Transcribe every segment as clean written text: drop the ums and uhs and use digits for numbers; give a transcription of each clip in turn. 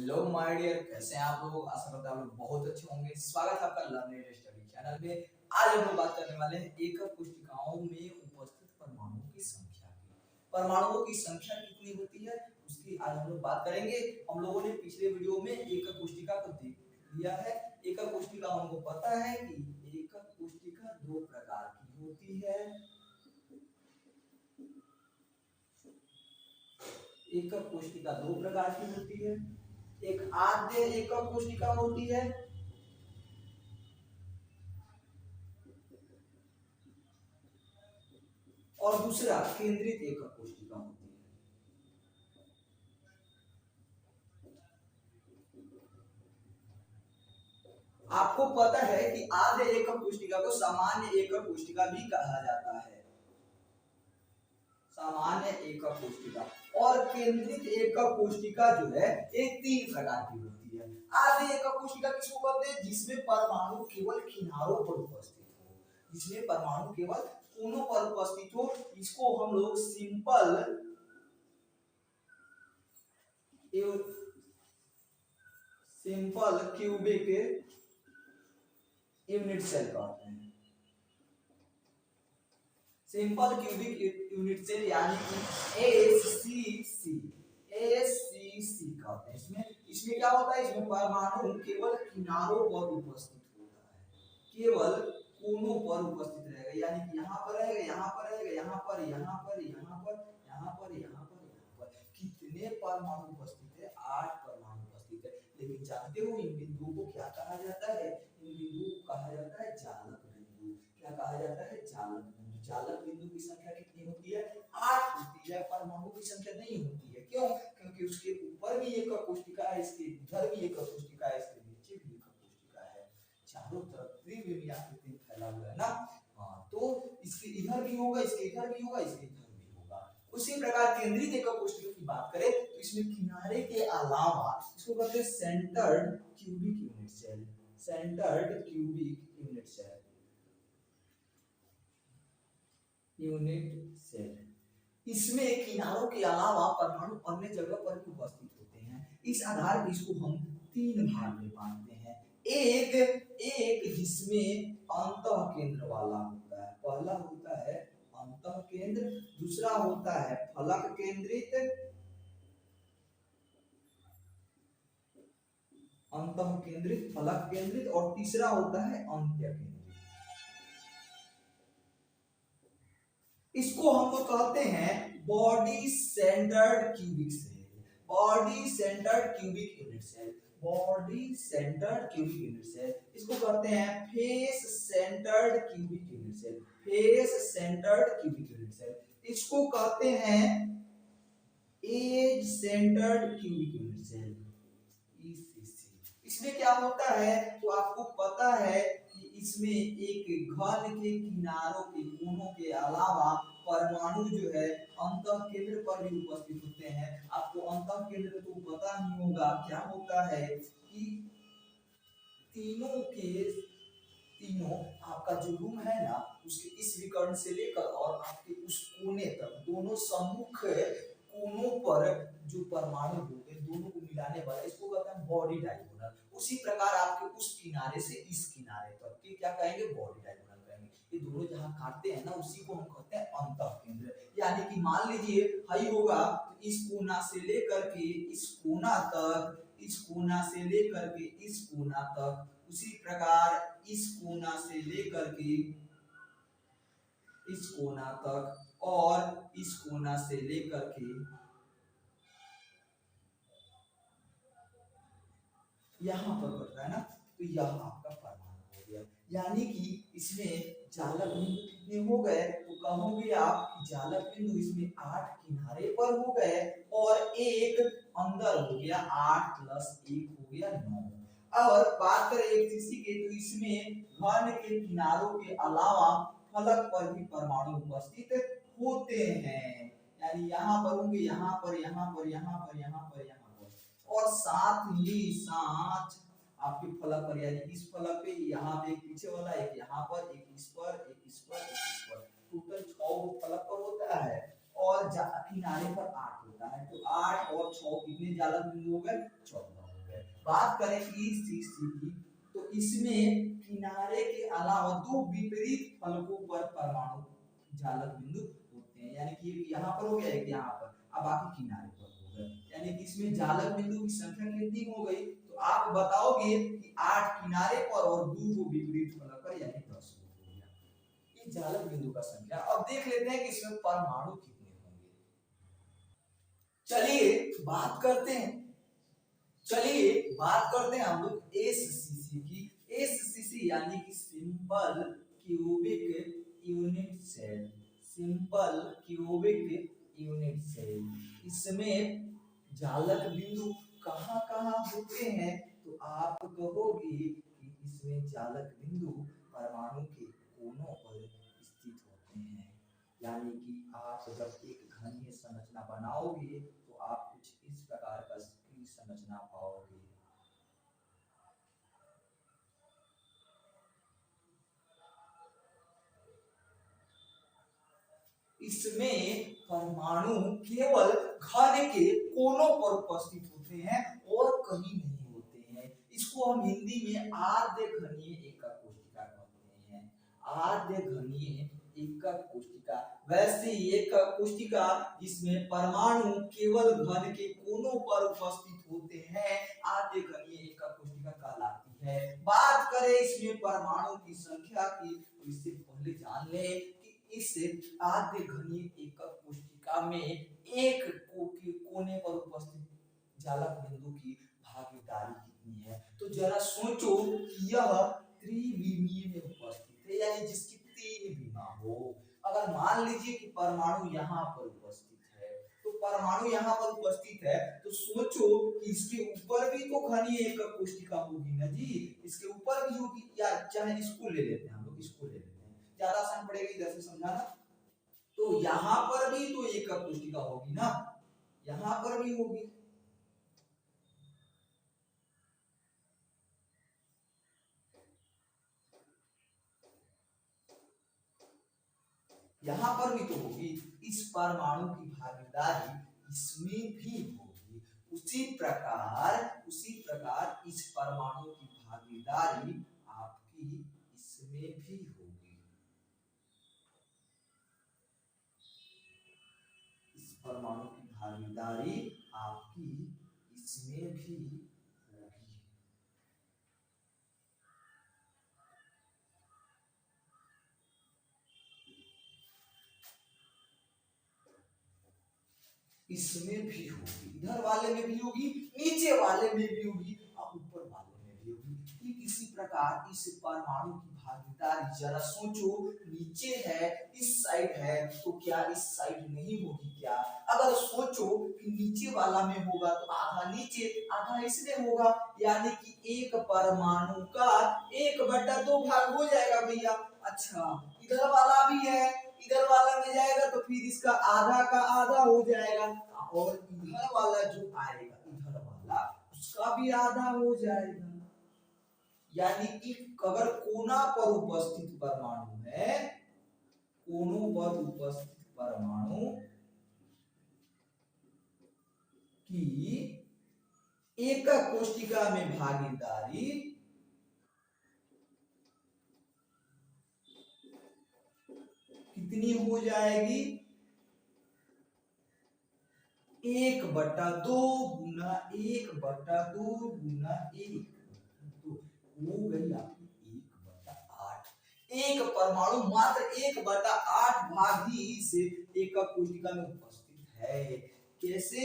Hello my dear, कैसे हैं आप लोग। आशा करता हूं आप लोग बहुत अच्छे होंगे। स्वागत है आपका लर्निंग स्टडी चैनल में। आज हम लोग बात करने वाले हैं एकक कोशिकाओं में उपस्थित परमाणुओं की संख्या की। परमाणुओं की संख्या कितनी होती है उसकी आज हम लोग बात करेंगे। हम लोगों ने पिछले वीडियो में एकक कोशिका को देख लिया है। एकक कोशिका हमको पता है कि एकक कोशिका दो प्रकार की होती है। एकक कोशिका दो प्रकार की होती है। एक आद्य एकक कोशिका होती है और दूसरा केंद्रित एकक कोशिका होती है। आपको पता है कि आद्य एकक कोशिका को सामान्य एकक कोशिका भी कहा जाता है। सामान्य एकक कोशिका और केंद्रित एकक कोशिका जो है एक तीन प्रकार की होती है। आद्य एकक कोशिका किसको कहते हैं? जिसमें परमाणु केवल किनारों पर उपस्थित हो, जिसमें परमाणु केवल कोनों पर उपस्थित हो। इसको हम लोग सिंपल क्यूबिक यूनिट सेल कहते हैं। सिंपल क्यूबिक यूनिट सेल यानी कि एससीसी कहते हैं। इसमें क्या होता है? इसमें परमाणु केवल किनारों पर उपस्थित होता है, केवल कोनों पर उपस्थित रहेगा। यानी कि यहाँ पर रहेगा, यहाँ पर रहेगा, यहाँ पर, यहाँ पर, यहाँ पर, यहाँ पर, यहाँ पर, यहाँ पर। कितने परमाणु उपस्थित है? 8 परमाणु उपस्थित है। लेकिन जानते हो इन बिंदुओं को क्या कहा जाता है? इन बिंदुओं को कहा जाता है चालक बिंदु। क्या कहा जाता है? चालक बिंदु। चालक बिंदु की संख्या कितनी होती है? 8 होती है। परमाणु की संख्या नहीं होती है। क्यों? क्योंकि उसके ऊपर भी एकक कोशिका है, इसके इधर भी एकक कोशिका है, इसके नीचे भी एकक कोशिका है। चारों तरफ त्रिविमीय आकृति में फैला हुआ है ना। हाँ, तो इसके इधर भी होगा, इसके इधर भी होगा, इसके इधर भी होगा। उसी प्रकार केंद्रित एकक कोशिका की बात करें तो इसमें किनारे के अलावा इसको कहते हैं centred cubic unit cell. Centred cubic unit cell इसमें किनारों के अलावा परमाणु अन्य जगह पर भी उपस्थित होते हैं। इस आधार पर इसको हम तीन भाग में बांटते हैं। एक जिसमें अंतः केंद्र वाला होता है। पहला होता है अंतः केंद्र, दूसरा होता है फलक केंद्रित, अंतः केंद्रित, फलक केंद्रित, और तीसरा होता है अंत्य केंद्रित। इसको हम लोग कहते हैं body centred cubic cell. Body centred cubic unit cell, body centred cubic unit cell. इसको कहते हैं face centred cubic unit cell, face centred cubic unit cell. इसको कहते हैं edge centred cubic unit cell, ECC. इसमें क्या होता है तो आपको पता है कि इसमें एक घन के किनारों के कोनों के अलावा परमाणु जो है अंतः केंद्र पर भी उपस्थित होते हैं। आपको अंतः केंद्र तो पता नहीं होगा क्या होता है कि तीनों आपका जो रूम है ना, उसके इस विकर्ण से लेकर और आपके उस कोने तक, दोनों सम्मुख कोनों पर जो परमाणु होते हैं दोनों को मिलाने वाला, इसको कहते हैं बॉडी डायगोनल। उसी प्रकार आपके उस किनारे से इस किनारे तक के क्या कहेंगे? बॉडी डायगोनल कहेंगे। ये दोनों जहां काटते हैं ना, उसी को हम कहते हैं अंतः केंद्र। यानी कि मान लीजिए हाई होगा तो इस कोना से लेकर के इस कोना तक, इस कोना से लेकर के इस कोना तक, उसी प्रकार इस कोना से लेकर के इस कोना तक और इस कोना से लेकर के यहां पर करता है ना, तो यह आपका परमाणु हो गया। यानी कि इसमें जालक बिंदु कितने हो गए तो कहोगे आप जालक बिंदु इसमें 8 किनारे पर हो गए और एक अंदर हो गया। 8 + 1 हो गया 9। और बात करें एफसीसी के तो इसमें घन के किनारों के अलावा फलक पर भी परमाणु उपस्थित होते हैं। यानी यहाँ पर होंगे, यहाँ पर, यहाँ पर, यहाँ पर, यहाँ पर, यहाँ पर, और साथ ही साथ आपके फलक पर, यानी इस फलक पे यहाँ पे एक पीछे वाला, एक यहाँ पर, एक इस पर, एक इस पर, एक इस पर, टोटल 6 फलक पर होता है और किनारे पर 8 होता है। तो 8 और 6 कितने जालक बिंदु हो गए? 14। गए। बात करें PCC की तो इसमें किनारे के अलावा दो विपरीत फलकों पर परमाणु जालक बिंदु होते हैं, यानी कि यहाँ पर हो गया एक यहाँ पर, अब बाकी किनारे पर हो गए, यानी कि इसमें जालक बिंदु की संख्या कितनी हो गई, तो आप बताओगे कि 8 किनारे पर और 2 को विपरीत फलक पर, यानी 10 हो गया। ये जालक बिंदु का संख्या। अब देख लेते हैं कि इसमें परमाणु कितने होंगे। चलिए बात करते हैं हम लोग एससीसी की। एससीसी यानी कि simple cubic unit cell, simple cubic unit cell. इसमें जालक बिंदु कहाँ कहाँ होते हैं, तो आप कहोगे कि इसमें जालक बिंदु परमाणु के कोनों पर स्थित होते हैं, यानी कि आप जब एक घनीय संरचना बनाओगे तो आप कुछ इस प्रकार का संरचना पाओगे। इसमें परमाणु केवल घन के कोनों पर उपस्थित होते हैं और कहीं नहीं होते हैं। इसको हम हिंदी में आद्य घनीय एकक कोशिका कहते हैं, आद्य घनीय एकक कोशिका। वैसे एकक कोशिका जिसमें परमाणु केवल घन के कोनों पर उपस्थित होते हैं, आद्य घनीय एकक कोशिका कहलाती है। बात करें इसमें परमाणु की संख्या की, तो इससे पहले जान लें इस आद्य घनीय एकक कोशिका में एक कोने पर उपस्थित जालक बिंदु की भागीदारी कितनी है, तो जरा सोचो कि यह त्रिविमीय में उपस्थित है, यानी जिसकी 3 विमा हो। अगर मान लीजिए कि परमाणु यहाँ पर उपस्थित है, तो परमाणु यहाँ पर उपस्थित है, तो सोचो कि इसके ऊपर भी तो घनीय एकक कोशिका होगी ना जी, इसके ऊपर भी होगी, या चाहे इसको ले लेते हैं हम लोग, इसको ले लेते हैं, ज्यादा आसान पड़ेगा इधर से समझाना। तो यहाँ पर भी तो एकक कोशिका होगी ना, यहाँ पर भी होगी, यहाँ पर भी तो होगी। इस परमाणु की भागीदारी इसमें भी होगी। उसी प्रकार इस परमाणु की भागीदारी आपकी इसमें भी होगी। इस परमाणु की भागीदारी आपकी इसमें भी होगी। इसमें भी होगी, इधर वाले में भी होगी, नीचे वाले में भी होगी और ऊपर वाले में भी होगी। ठीक इसी प्रकार इस परमाणु की भागीदारी जरा सोचो, नीचे है, इस साइड है, तो क्या इस साइड नहीं होगी क्या? अगर सोचो कि नीचे वाला में होगा तो आधा नीचे आधा इसमें होगा, यानी कि एक परमाणु का 1/2 भाग हो जाएगा भैया। अच्छा, इधर वाला भी है, इधर वाला में जाएगा तो फिर इसका आधा का आधा हो जाएगा, और इधर वाला जो आएगा इधर वाला उसका भी आधा हो जाएगा। यानी कि अगर कोना पर उपस्थित परमाणु है, कोनों पर उपस्थित परमाणु की एकक कोशिका में भागीदारी कितनी हो जाएगी? 1/2 गुना 1/2 गुना 1/2 हो गई आपकी 1/8। एक परमाणु मात्र 1/8 भाग ही इस एकक कोशिका में उपस्थित है। कैसे?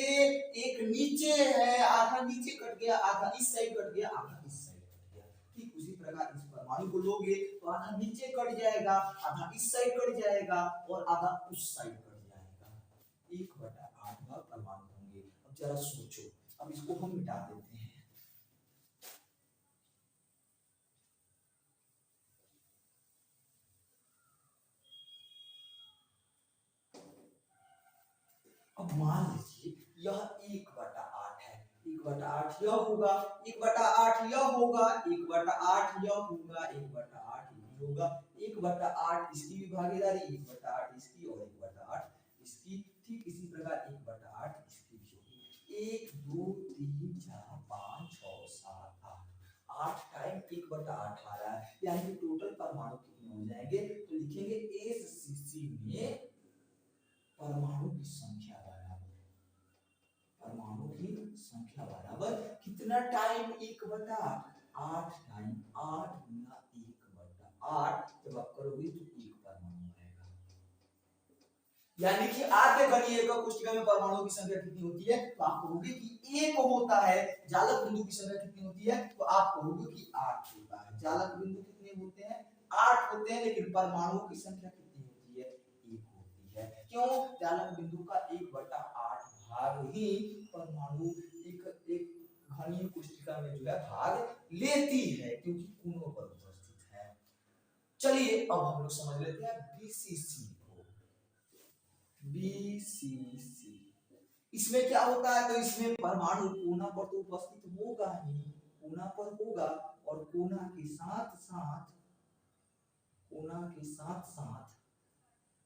एक नीचे है, आधा नीचे कट गया, आधा इस साइड कट गया, आधा इस साइड कट गया। ठीक उसी प्रकार इस परमाणु को लोगे तो आधा नीचे कट जाएगा, आधा इस साइड कट जाएगा और आधा उस साइड कट जाएगा। 1/8 भाग परमाणु होंगे। अब जरा सोचो, अब इसको हम मिटा देते हैं। अब मान लीजिए यह 1/8 है, 1/8 यह होगा, 1/8 यह होगा, 1/8 यह होगा, 1/8 ये होगा, 1/8 इसकी भी भागीदारी, 1/8 इसकी और 1/8 इसकी। ठीक इसी प्रकार 1/8 इसकी भी होगी। 1 2 3 4 5 6 1/18 यानी कि टोटल परमाणु कितने हो जाएंगे, तो लिखेंगे एससीसी में परमाणु की संख्या बराबर, परमाणु की संख्या बराबर कितना टाइम 1/8 टाइम 8 गुना 1/8 जब आप करोगे तो 1 परमाणु आएगा। यानी कि आद्य गणीय एकक कोष्ठिका में परमाणुओं की संख्या कितनी होती है, तो आप कहोगे कि 1 होता है। जालक बिंदु की संख्या कितनी होती है, तो आप कहोगे कि 8 होता है। जालक बिंदु कितने होते हैं, 8 होते हैं, लेकिन परमाणुओं की संख्या कितनी होती है, 1 होती है। क्यों, जालक बिंदु का 1/8 भाग ही परमाणु एक घनीय कोष्ठिका में जो है भाग लेती है, क्योंकि कोनों पर उपस्थित है। चलिए अब हम लोग समझ लेते हैं बीसीसी को। बीसीसी इसमें क्या होता है, तो इसमें परमाणु कोना पर तो उपस्थित होगा ही, कोना पर होगा, और कोना के साथ साथ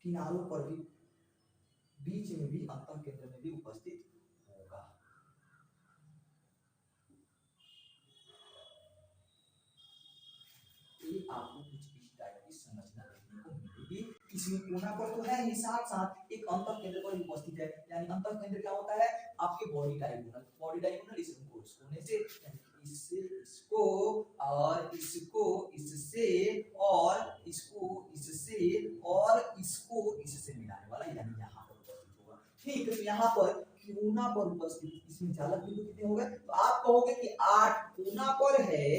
किनारों पर भी, बीच में भी, अंतः केंद्र में भी उपस्थित होगा। ये आपको कुछ इस टाइप की संरचना देखने को मिलेगी। इसमें कोना पर तो है ही, साथ साथ एक अंतः केंद्र पर उपस्थित है। यानी अंतः केंद्र क्या होता है, आपके बॉडी डायगोनल इस कोने से, इससे इसको, और इसको इससे, और इसको इससे, और इसको इससे मिलाने वाला, यानी यहाँ पर उपस्थित होगा। ठीक है, यहाँ पर कोना पर उपस्थित, इसमें जालक बिंदु कितने हो गए, तो आप कहोगे कि 8 कोना पर है,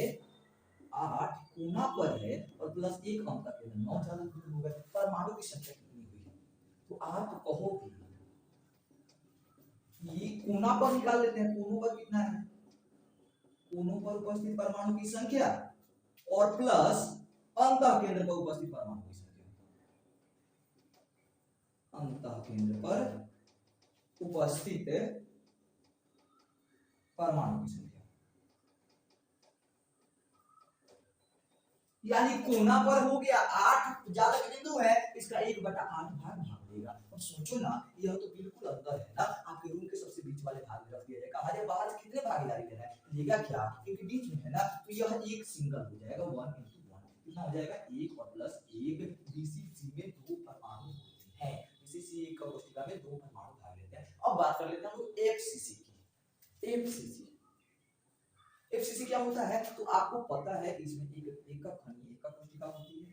8 कोना पर है, और प्लस 1 अंतः केंद्र, 9 जालक बिंदु हो गए। परमाणु की संख्या कितनी हुई, तो आप कहोगे कि कोना पर निकाल लेते हैं, कोनों पर कितना है, कोनों पर उपस्थित परमाणु की संख्या और प्लस अंतः केंद्र पर उपस्थित परमाणु की संख्या, अंतः केंद्र पर उपस्थित परमाणु की संख्या। यानी कोना पर हो गया 8 जालक बिंदु है, इसका 1/8 भाग लेगा। और सोचो ना, यह तो बिल्कुल अंतर है ना, आपके रूम के सबसे बीच वाले भाग में रख दिया जाएगा। अरे बाहर से कितने भागीदारी ले रहा है, लेगा क्या, क्योंकि बीच में है ना, तो यह एक सिंगल हो जाएगा, 1 × 1 कितना हो जाएगा, 1 और प्लस 1। बीसीसी में 2 परमाणु होते हैं, बीसीसी एक कोष्ठिका में 2 परमाणु भाग लेते हैं। अब बात कर लेते हैं हम लोग एफसीसी की। एफसीसी क्या होता है, तो आपको पता है कि इसमें एक कोष्ठिका होती है,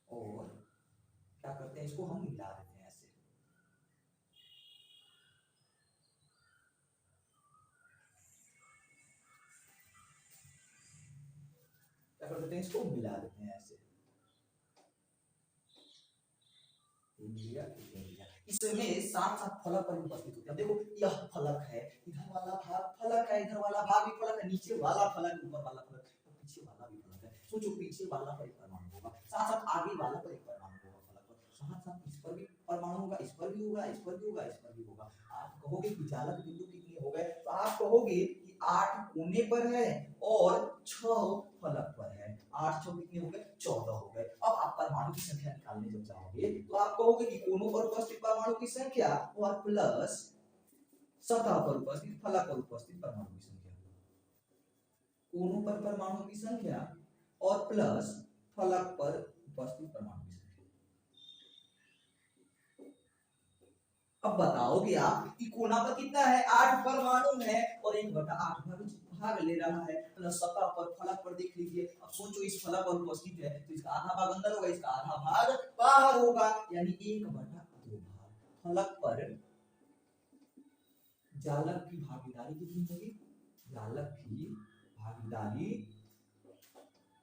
और क्या करते हैं, इसको हम मिला देते हैं ऐसे। क्या कर देते हैं, इसको मिला देते हैं ऐसे। इसमें साथ साथ फलक पर उपस्थित होते हैं। देखो यह फलक है, इधर वाला भाग फलक है, इधर वाला भाग भी फलक है, नीचे वाला फलक, ऊपर वाला फलक, तो पीछे वाला भी फलक है। सोचो पीछे वाला पर एक परमाणु होगा, साथ साथ आगे वाला पर एक परमाणु होगा फलक पर, साथ साथ इस पर भी परमाणु होगा, इस पर भी होगा, इस पर भी होगा, इस पर भी होगा। आप कहोगे कि जालक बिंदु कितने हो गए, तो आप कहोगे कि 8 कोने पर है और 6 फलक पर है। 8 6 कितने हो गए, 14 हो गए। अब आप परमाणु की संख्या निकालने जब जाओगे, तो आप कहोगे कि कोनों पर उपस्थित परमाणु की संख्या और प्लस सतह पर उपस्थित, फलक पर उपस्थित परमाणु की संख्या, कोनों पर परमाणु की संख्या और प्लस फलक पर उपस्थित परमाणु की संख्या। अब बताओगे आप कि कोना पर कितना है, 8 परमाणु है, और 1/8 भाग ले रहा है, प्लस सतह पर, फलक पर देख लीजिए। अब सोचो इस फलक पर उपस्थित है, तो इसका आधा भाग अंदर होगा, इसका आधा भाग बाहर होगा, यानी 1/2 भाग। फलक पर जालक की भागीदारी कितनी होगी, जालक की भागीदारी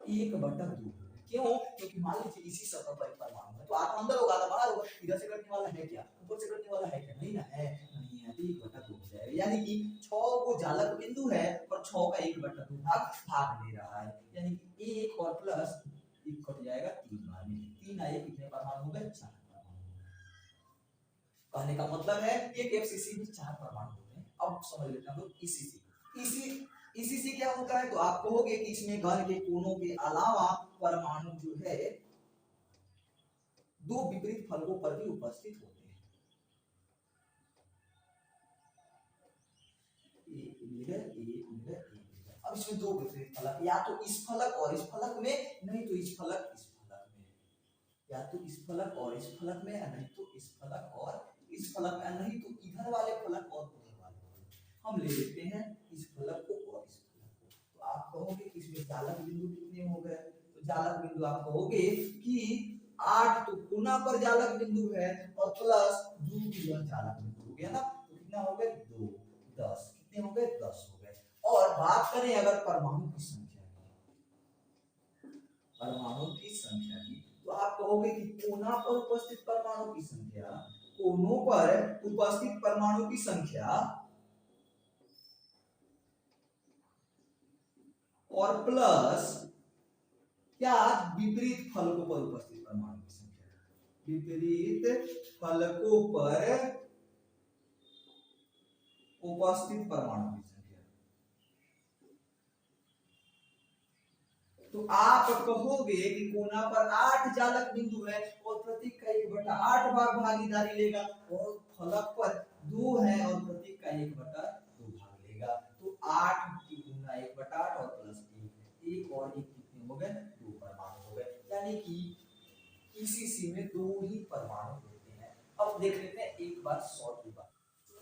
1/2। क्यों, क्योंकि मान लीजिए इसी सतह पर एक परमाणु है, तो आधा अंदर होगा, आधा बाहर होगा। इधर से कटने वाला है क्या, ऊपर से कटने वाला है क्या, नहीं ना है, नहीं है, तो 1/2 हो जाएगा। यानी कि 6 को जालक बिंदु है और 6 का 1/2 भाग ले रहा है, यानी कि 1 और प्लस 1 कट जाएगा 3 बार में, 3 आए कितने परमाणु हो गए, 4 परमाणु। कहने का मतलब है एक एफसीसी में 4 परमाणु होते हैं। अब समझ लेते हैं हम लोग ईसीसी। ईसीसी क्या होता है, तो आप कहोगे कि इसमें घन के कोनों के अलावा परमाणु जो है 2 विपरीत फलकों पर भी उपस्थित होते हैं। अब इसमें दो विपरीत फलक, या तो इस फलक और इस फलक में, नहीं तो इस फलक इस फलक में, या तो इस फलक और इस फलक में, नहीं तो इस फलक और इस फलक में, नहीं तो इधर वाले फलक और उधर वाले फलक। हम ले लेते हैं इस फलक को और इस फलक को। तो आप कहोगे कि इसमें जालक बिंदु कितने हो गए? तो जालक बिंदु आप कहोगे कि 8 तो कोना पर जालक बिंदु है और प्लस 2 की वह जालक बिंदु हो गया ना, तो कितना हो गए 2, 10, कितने हो गए 10 हो गए। और बात करें अगर परमाणु की संख्या की, परमाणु की संख्या की, तो आप कहोगे कि कोना पर उपस्थित परमाणु की संख्या, कोनों पर उपस्थित परमाणु की संख्या और प्लस क्या विपरीत फलकों पर उपस्थित परमाणु की संख्या, विपरीत फलकों पर उपस्थित परमाणु की संख्या। तो आप कहोगे कि कोना पर 8 जालक बिंदु है और प्रतीक का 1/8 भाग भागीदारी लेगा, और फलक पर 2 है और प्रतीक का 1/2 भाग लेगा। तो 8 की गुना 1/8 और प्लस 1 और 1 कितने हो गए 2 परमाणु हो गए, यानी कि ईसीसी में 2 ही परमाणु होते हैं। अब देख लेते हैं एक बार शॉर्ट रिवाइज।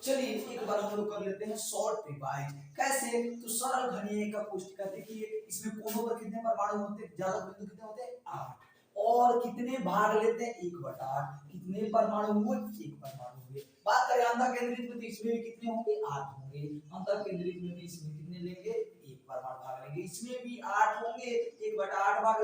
चलिए एक बार हम लोग कर लेते हैं शॉर्ट रिवाइज। कैसे? तो सरल घनीय का कोष्टिका देखिए, इसमें कोनों पर कितने परमाणु होते हैं, जालक बिंदु कितने होते हैं 8, और कितने भाग लेते हैं 1/8, कितने परमाणु हुए 1 परमाणु हुए। बात करें अंतर केंद्रित में, तो इसमें भी कितने होंगे 8 होंगे, अंतर केंद्रित में भी इसमें कितने लेंगे 1 परमाणु भाग लेंगे, इसमें भी 8 होंगे, 1/8 भाग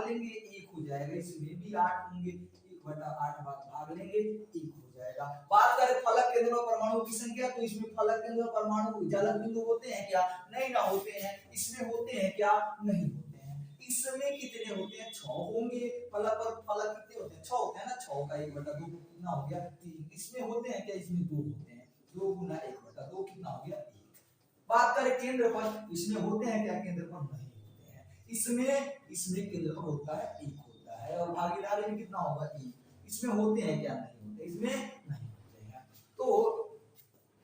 लेंगे 1 हो जाएगा, इसमें भी 8 होंगे, 1/8 भाग लेंगे 1 हो जाएगा। बात करें फलक केंद्र और परमाणु की संख्या, तो इसमें फलक केंद्र और परमाणु जालक बिंदु होते हैं क्या? नहीं ना होते हैं। इसमें होते हैं क्या? नहीं होते हैं। इसमें कितने होते हैं 6 होंगे, फलक और फलक कितने होते हैं 6 होते हैं ना, 6 का 1/2 कितना हो गया 3। इसमें होते हैं क्या? इसमें 2 होते हैं, 2 गुना 1/2 कितना हो गया 1। बात करें केंद्र पर, इसमें होते हैं क्या? केंद्र पर नहीं होते हैं। इसमें केंद्र पर होता है 1 होता है, और भागीदारी में कितना होगा 1। इसमें होते हैं क्या? नहीं होते, इसमें नहीं होते हैं। तो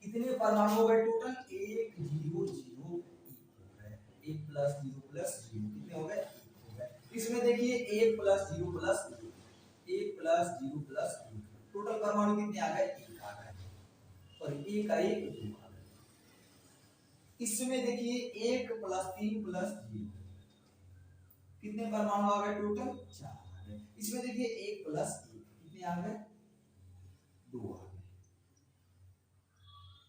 कितने परमाणु हो गए टोटल? 1 0 0 1 प्लस 0 प्लस 0 कितने हो गए 1 हो गए। इसमें देखिए 1 plus 0 plus 1 plus 0 plus 1, total परमाणु कितने आ गए 1 आ गए, और 1 का 1 2 आ गए। इसमें देखिए 1 प्लस 3 प्लस 0 कितने परमाणु आ गए टोटल 4 आ गए। इसमें देखिए 1 प्लस 1 कितने आ गए 2 आ गए।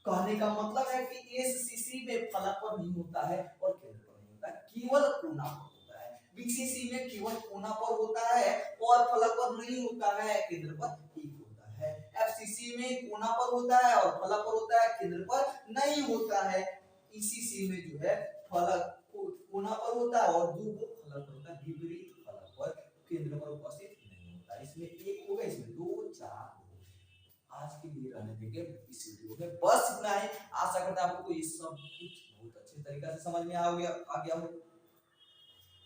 कहने का मतलब है कि एससीसी में फलक पर नहीं होता है और केंद्र पर नहीं होता है, केवल कोना पर होता है। बीसीसी में केवल कोना पर होता है और फलक पर नहीं होता है, केंद्र पर एक होता है। एफसीसी में कोना पर होता है और फलक पर होता है, केंद्र पर नहीं होता है। ईसीसी में जो है फलक कोना पर होता है और दो फलक पर होता है, विपरीत फलक पर केंद्र पर उपस्थित नहीं होता है। इसमें 1 होगा, इसमें 2 4। आज के लिए रहने देंगे इस वीडियो में, बस इतना ही। आशा करता हूं आपको ये सब कुछ बहुत अच्छे तरीके से समझ में आ गया हो।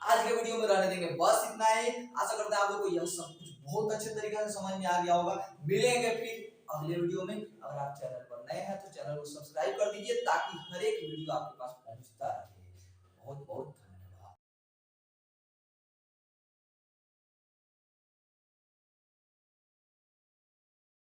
आज के वीडियो में रहने देंगे बस इतना ही। आशा करता हूं आपको यह सब कुछ बहुत अच्छे तरीके से समझ में आ गया होगा। मिलेंगे फिर अगले वीडियो में। अगर आप चैनल पर नए हैं तो चैनल को सब्सक्राइब कर दीजिए ताकि हर एक वीडियो आपके पास पहुंचता रहे। बहुत बहुत